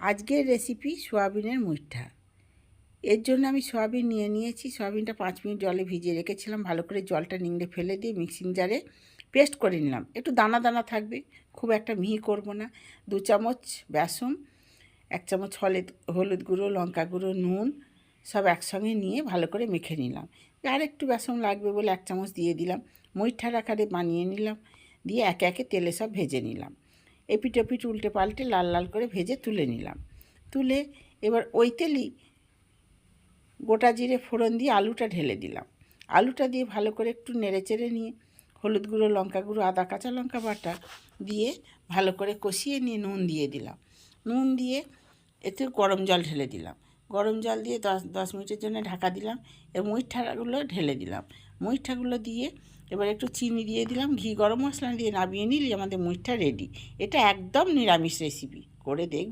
আজকের রেসিপি সোয়াবিনের মুইঠা। এর জন্য আমি সোয়াবিন নিয়েছি। সোয়াবিনটা 5 মিনিট জলে ভিজিয়ে রেখেছিলাম। ভালো করে জলটা নিংড়ে ফেলে দিয়ে মিক্সিং জারে পেস্ট করে নিলাম। একটু দানা দানা থাকবে, খুব একটা মিহি করব না। 2 চামচ বেসন, 1 চামচ হলুদ গুঁড়ো, লঙ্কা গুঁড়ো, নুন সব একসঙ্গে নিয়ে ভালো করে মেখে নিলাম। আর একটু বেসন লাগবে বলে 1 চামচ দিয়ে দিলাম। মুইঠার আকারে বানিয়ে নিলাম। দিয়ে একে একে তেলে সব ভেজে নিলাম। এপিট ওপিট উল্টে পাল্টে লাল লাল করে ভেজে তুলে নিলাম। তুলে এবার ওই তেলেই গোটা জিরে ফোড়ন দিয়ে আলুটা ঢেলে দিলাম। আলুটা দিয়ে ভালো করে একটু নেড়ে চেড়ে নিয়ে হলুদ গুঁড়ো, লঙ্কা গুঁড়ো, আদা কাঁচা লঙ্কা বাটা দিয়ে ভালো করে কষিয়ে নিয়ে নুন দিয়ে দিলাম। নুন দিয়ে এতে গরম জল ঢেলে দিলাম। গরম জল দিয়ে 10 মিনিটের জন্য ঢাকা দিলাম। এর মুইঠাগুলো ঢেলে দিলাম। মুইঠাগুলো দিয়ে এবার একটু চিনি দিয়ে দিলাম, ঘি, গরম মশলা দিয়ে নামিয়ে নিলে আমাদের মুইঠা রেডি। এটা একদম নিরামিষ রেসিপি, করে দেখবেন।